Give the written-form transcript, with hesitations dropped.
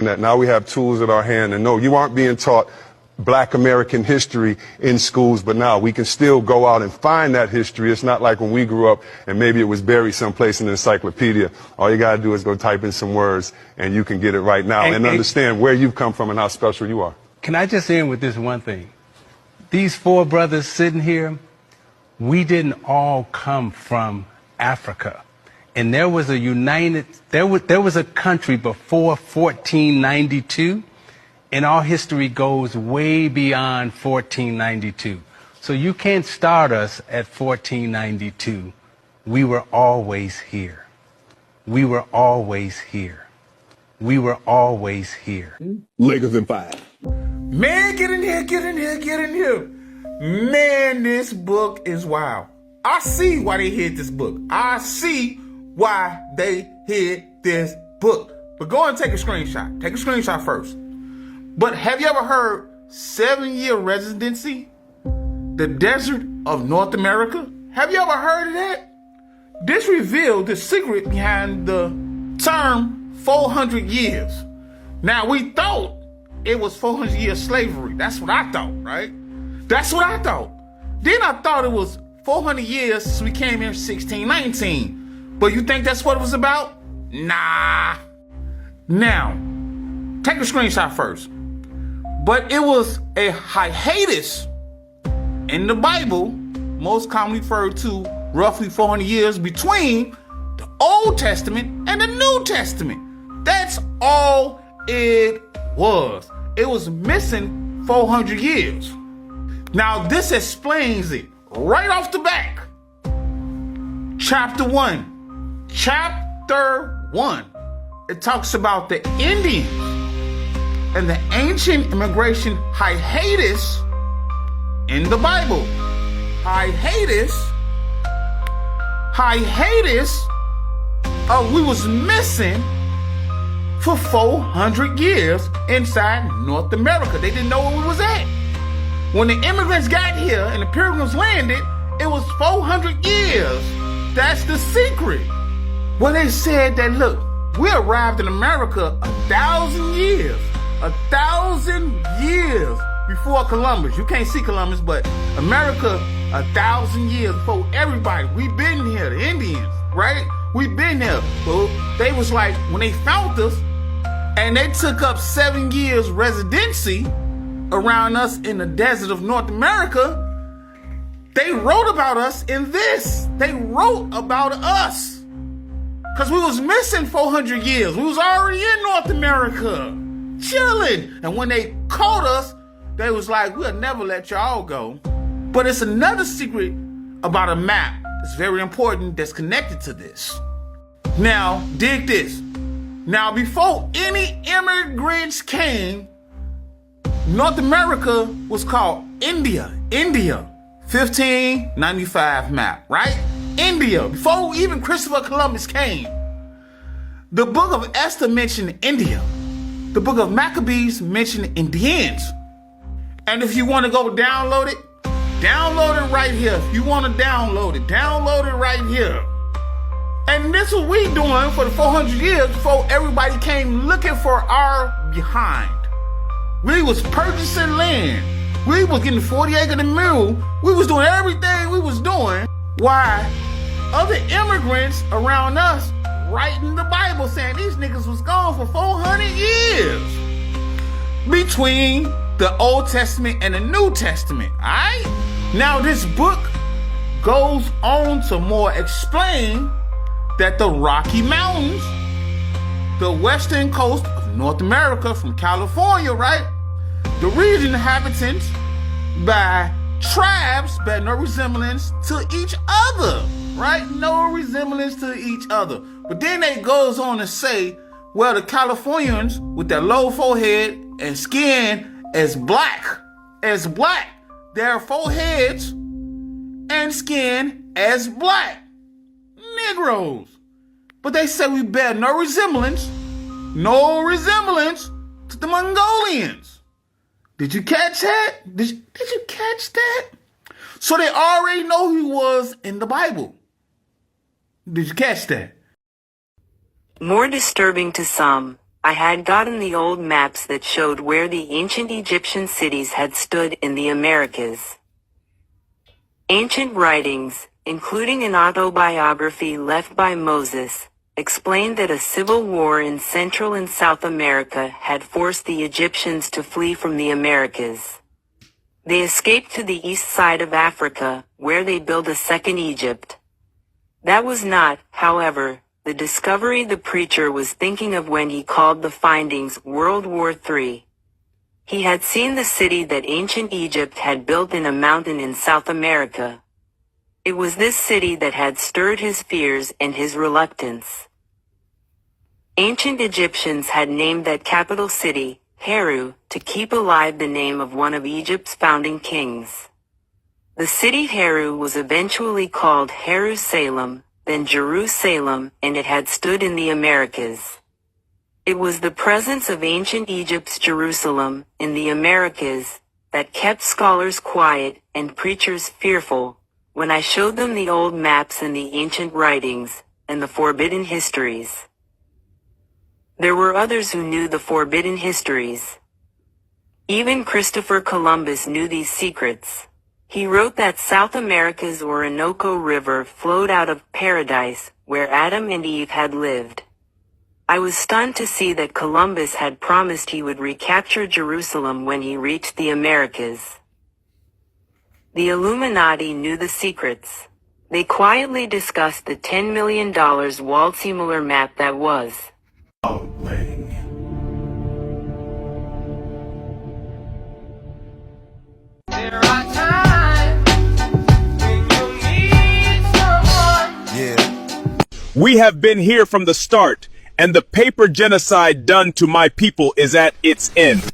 that now we have tools at our hand, and no, you aren't being taught Black American history in schools, but now we can still go out and find that history. It's not like when we grew up and maybe it was buried someplace in the encyclopedia. All you got to do is go type in some words and you can get it right now and understand where you've come from and how special you are. Can I just end with this one thing? These four brothers sitting here, we didn't all come from Africa. And there was a country before 1492. And our history goes way beyond 1492. So you can't start us at 1492. We were always here. We were always here. We were always here. Lakers in 5. Man, get in here, get in here, get in here. Man, this book is wild. I see why they hid this book. I see why they hid this book. But go and take a screenshot. Take a screenshot first. But have you ever heard 7-year residency? The desert of North America? Have you ever heard of that? This revealed the secret behind the term 400 years. Now, we thought it was 400 years slavery. That's what I thought, right? That's what I thought. Then I thought it was 400 years since we came here in 1619. But you think that's what it was about? Nah. Now, take a screenshot first. But it was a hiatus in the Bible, most commonly referred to roughly 400 years between the Old Testament and the New Testament. That's all it was. It was missing 400 years. Now this explains it right off the back. Chapter 1. Chapter 1. It talks about the Indians and the ancient immigration hiatus in the Bible. Hiatus, we was missing for 400 years inside North America. They didn't know where we was at. When the immigrants got here and the pilgrims landed, it was 400 years. That's the secret. Well, they said that, look, we arrived in America 1,000 years. 1,000 years before Columbus. You can't see Columbus, but America 1,000 years before everybody. We've been here, the Indians, right? We've been here. Well, they was like, when they found us, and they took up 7 years residency around us in the desert of North America, they wrote about us in this. They wrote about us. Because we was missing 400 years. We was already in North America, chilling. And when they caught us, they was like, we'll never let y'all go. But it's another secret about a map that's very important that's connected to this. Now, dig this. Now, before any immigrants came, North America was called India. India. 1595 map, right? India. Before even Christopher Columbus came. The book of Esther mentioned India. The book of Maccabees mentioned Indians. And if you want to go download it right here. If you want to download it right here. And this is what we doing for the 400 years before everybody came looking for our behind. We was purchasing land. We was getting 40 acres and a mule. We was doing everything we was doing. Why? Other immigrants around us writing the Bible saying these niggas was gone for 400 years. Between the Old Testament and the New Testament, alright? Now this book goes on to more explain that the Rocky Mountains, the western coast of North America from California, right? The region inhabitants by tribes bear no resemblance to each other, right? No resemblance to each other. But then it goes on to say, well, the Californians with their low forehead and skin as black, their foreheads and skin as black. Negroes. But they say we bear no resemblance to the Mongolians. Did you catch that? Did you catch that? So they already know who he was in the Bible. Did you catch that? More disturbing to some, I had gotten the old maps that showed where the ancient Egyptian cities had stood in the Americas. Ancient writings, including an autobiography left by Moses, explained that a civil war in Central and South America had forced the Egyptians to flee from the Americas. They escaped to the east side of Africa, where they built a second Egypt. That was not, however, the discovery the preacher was thinking of when he called the findings World War III. He had seen the city that ancient Egypt had built in a mountain in South America. It was this city that had stirred his fears and his reluctance. Ancient Egyptians had named that capital city, Heru, to keep alive the name of one of Egypt's founding kings. The city Heru was eventually called Jerusalem, then Jerusalem, and it had stood in the Americas. It was the presence of ancient Egypt's Jerusalem, in the Americas, that kept scholars quiet and preachers fearful, when I showed them the old maps and the ancient writings, and the forbidden histories. There were others who knew the forbidden histories. Even Christopher Columbus knew these secrets. He wrote that South America's Orinoco River flowed out of paradise, where Adam and Eve had lived. I was stunned to see that Columbus had promised he would recapture Jerusalem when he reached the Americas. The Illuminati knew the secrets. They quietly discussed the $10 million Waldseemüller map that was There are times when you need someone. Yeah. We have been here from the start, and the paper genocide done to my people is at its end.